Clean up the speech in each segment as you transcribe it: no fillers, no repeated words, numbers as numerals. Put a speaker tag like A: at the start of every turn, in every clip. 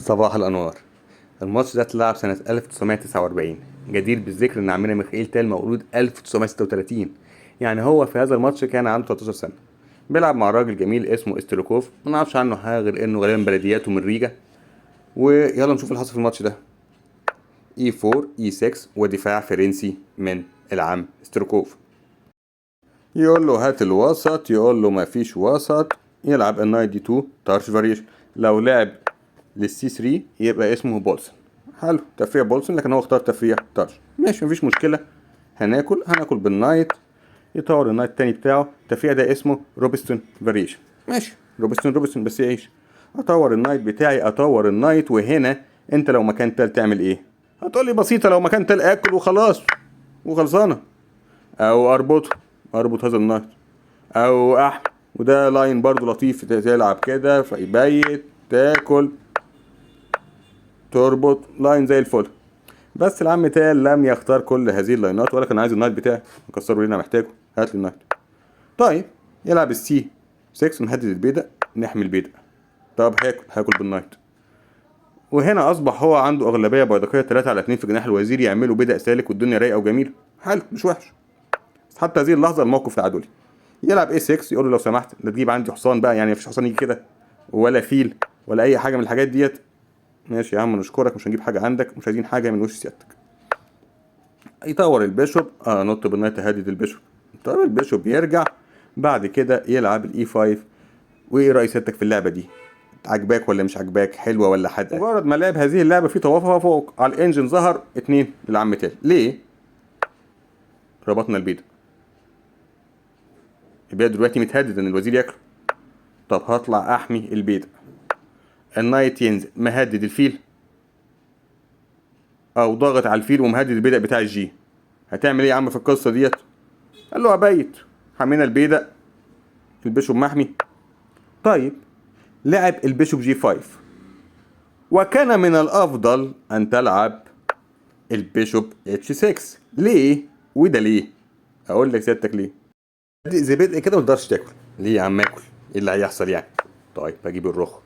A: صباح الأنوار. الماتش ده اتلعب سنة 1949. جدير بالذكر إن عمنا ميخائيل تال مولود 1936، يعني هو في هذا الماتش كان عنده 13 سنة. بيلعب مع راجل جميل اسمه استروكوف، ما نعرفش عنه حاجة غير إنه غالبا بلدياته من ريجا. ويلا نشوف اللي حصل في الماتش ده. E4 E6 ودفاع فرنسي من العم استروكوف. يقول له هات الوسط، يقول له مفيش وسط. يلعب النايت دي 2 طرش فاريشن. لو لعب للسي 3 يبقى اسمه بولسن. حلو، تفريع بولسن، لكن هو اختار تفريع طرش. ماشي، مفيش مشكلة. هناكل بالنايت. يطور النايت التاني بتاعه. التفريع ده اسمه روبستون فاريشن. ماشي، روبستون بس يعيش. اطور النايت بتاعي، اطور النايت. وهنا انت لو مكان تال تعمل ايه؟ هتقولي بسيطة، لو مكان تال اكل وخلاص وخلصانة. او اربط هذا النايت، او احمل. وده لاين برضو لطيف، تلعب كده فيبيت تاكل تربط لاين زي الفل. بس العم تال لم يختار كل هذه اللاينات، ولا كان عايز النايت بتاعي. مكسره لينا، محتاجه، هات لي النايت. طيب يلعب السي 6 ونهدد البيدق، نحمي البيدق. طب هاكل بالنايت. وهنا اصبح هو عنده اغلبيه بيدقيه 3/2 في جناح الوزير، يعملوا بدء سالك والدنيا رايقه وجميله. حلو، مش وحش. بس حتى هذه اللحظه الموقف تعادلي. يلعب اي 6، يقول له لو سمحت لا تجيب عندي حصان بقى، يعني مفيش حصان يجي كده، ولا فيل ولا اي حاجه من الحاجات ديت. ماشي يا عم، نشكرك، مش هنجيب حاجه عندك، مش عايزين حاجه من وش سيادتك. يطور البيشوب، نط بالنايت تهدد البيشوب. طب البيشوب يرجع. بعد كده يلعب الاي 5. وايه راي سيادتك في اللعبه دي؟ عجباك ولا مش عجباك؟ حلوه ولا حادقه؟ مجرد ما لعب هذه اللعبه في توافق على الانجن ظهر 2 للعم تال. ليه؟ ربطنا البيضه. البيضه دلوقتي متهدد ان الوزير ياكله. طب هطلع احمي البيضه. النايت ينزل مهدد الفيل، او ضاغط على الفيل ومهدد البيضه بتاع الجي. هتعمل ايه يا عم في القصه ديت؟ قال له ابيت. حمينا البيضه، البيشوب محمي. طيب لعب البيشوب جي 5، وكان من الافضل ان تلعب البيشوب اتش 6. ليه؟ وده ليه؟ اقول لك سيادتك ليه. زي بدء كده ما تقدرش تاكل. ليه يا عم اكل؟ ايه اللي هيحصل يعني؟ طيب هجيب الرخ.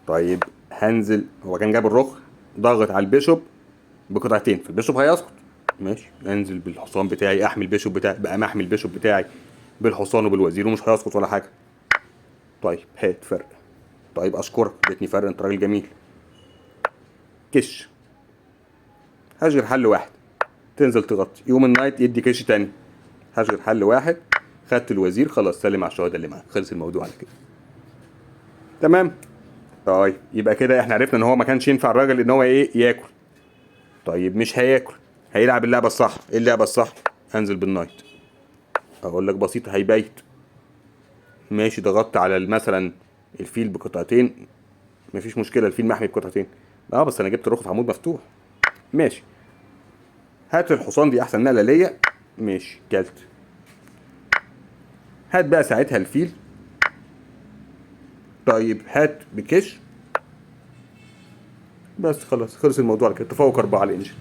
A: طيب هنزل، هو كان جاب الرخ ضاغط على البيشوب بقطعتين، فالبيشوب هيسقط. ماشي، انزل بالحصان بتاعي، احمي البيشوب بتاعي، بقى محمي البيشوب بتاعي بالحصان وبالوزير، ومش هيسقط ولا حاجه. طيب هات فرق. طيب اشكرك، اديتني فرق، انت راجل جميل. كش. هشغل حل واحد، تنزل تغطي، يوم النايت يدي كش تاني. هشغل حل واحد، خدت الوزير، خلاص سلم على الشهداء اللي معاك، خلص الموضوع على كده. تمام. طيب يبقى كده احنا عرفنا ان هو ما كانش ينفع الراجل ان هو ايه ياكل. طيب مش هياكل، هيلعب اللعبه الصح. ايه اللعبه الصح؟ انزل بالنايت. اقول لك بسيطه، هيبيت. ماشي، ضغطت على مثلا الفيل بقطعتين، مفيش مشكله، الفيل محمي بقطعتين. بس انا جبت رخ في عمود مفتوح. ماشي، هات الحصان، دي احسن نقله ليا. ماشي، كلت. هات بقى ساعتها الفيل. طيب هات بكش. بس خلاص، خلص الموضوع على كده. تفوق 4 على الانجن.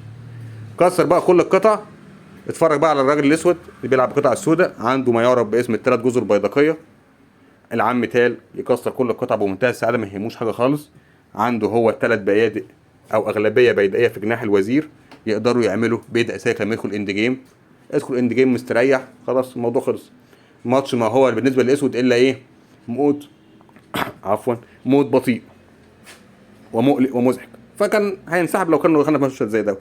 A: كسر بقى كل القطع. اتفرج بقى على الراجل الاسود اللي بيلعب بالقطع السوداء، عنده ما يعرف باسم الثلاث جزر بيضاقيه. العم تال يكسر كل القطع بمنتهى السعاده، ما يهموش حاجه خالص. عنده هو 3 بيادق او اغلبيه بيدقيه في جناح الوزير، يقدروا يعملوا بيدق ساك لما يدخل اند جيم. ادخل اند جيم مستريح، خلاص الموضوع خلص. ماتش ما هو بالنسبه للاسود الا ايه؟ موت. عفوا، موت بطيء ومقلق ومزعج. فكان هينسحب لو كانوا دخلنا في ماتش زي ده.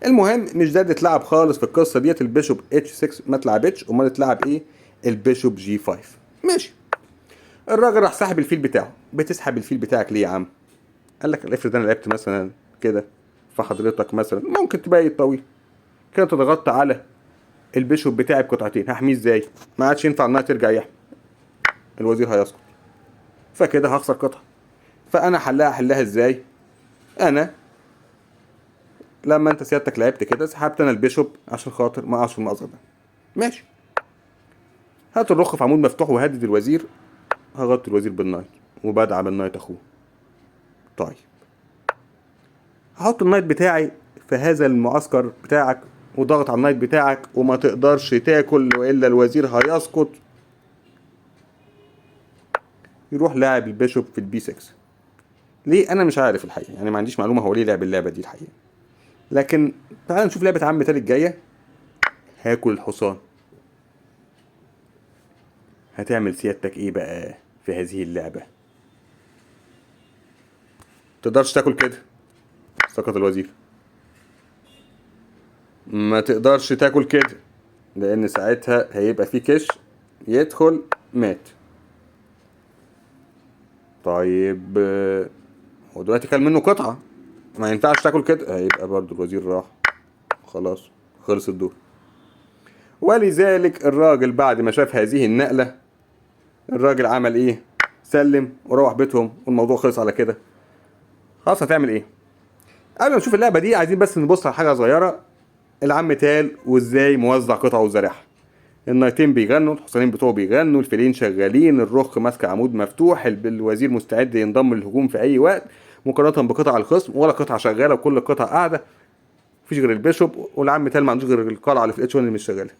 A: المهم مش ده اتلعب خالص في القصه ديت. البيشوب اتش 6 ما اتلعبتش، امال اتلعب ايه؟ البيشوب جي 5. ماشي. الراجل راح سحب الفيل بتاعه. بتسحب الفيل بتاعك ليه يا عم؟ قال لك افرض انا لعبت مثلا كده، فحضرتك مثلا ممكن تبيت طويل كده، انت ضغطت على البيشوب بتاعي بقطعتين، هحميه ازاي؟ ما عادش ينفع انها ترجع يحمي، الوزير هيسقط، فكده هخسر قطعه. فانا حلها ازاي؟ انا لما انت سيادتك لعبت كده، سحبت انا البيشوب عشان خاطر ما اقعش في المأزق ده. ماشي، هات الرخ في عمود مفتوح وهدد الوزير. هغطي الوزير بالنايت وبدعم النايت اخوه. طيب هحط النايت بتاعي في هذا المعسكر بتاعك، وضغط على النايت بتاعك، وما تقدرش تاكل والا الوزير هيسقط. يروح لاعب البيشوب في البي 6. ليه؟ انا مش عارف الحقيقه، يعني ما عنديش معلومه هو ليه لعب اللعبه دي الحقيقه. لكن تعال نشوف لعبه عم تالي الجايه. هاكل الحصان. هتعمل سيادتك ايه بقى في هذه اللعبه؟ تقدرش تاكل كده، سقط الوزير. ما تقدرش تاكل كده لان ساعتها هيبقى في كش يدخل مات. طيب هو دلوقتي كان منه قطعة، ما ينفعش تاكل كده، هيبقى برضو الوزير راح، خلاص خلص الدور. ولذلك الراجل بعد ما شاف هذه النقلة، الراجل عمل ايه؟ سلم وروح بيتهم والموضوع خلص على كده. خلاص هتعمل ايه؟ قبل ما نشوف اللعبة دي عايزين بس نبص على حاجة صغيرة. العم تال وازاي موزع قطعه وزارعها. النايتين بيغنوا، الحصانين بتوعه بيغنوا، الفيلين شغالين، الرخ ماسك عمود مفتوح، الوزير مستعد ينضم للهجوم في اي وقت مقارنة بقطع الخصم، ولا قطعة شغالة وكل القطع قاعدة. مفيش غير البيشوب، والعم تال ما عندوش غير القلعة اللي في الاتش 1 اللي مش شغالة.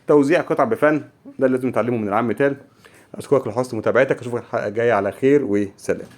A: توزيع قطع بفن، ده اللي لازم نتعلمه من العم تال. اشكرك لحسن متابعتك، اشوفك الحلقة الجاية على خير وسلام.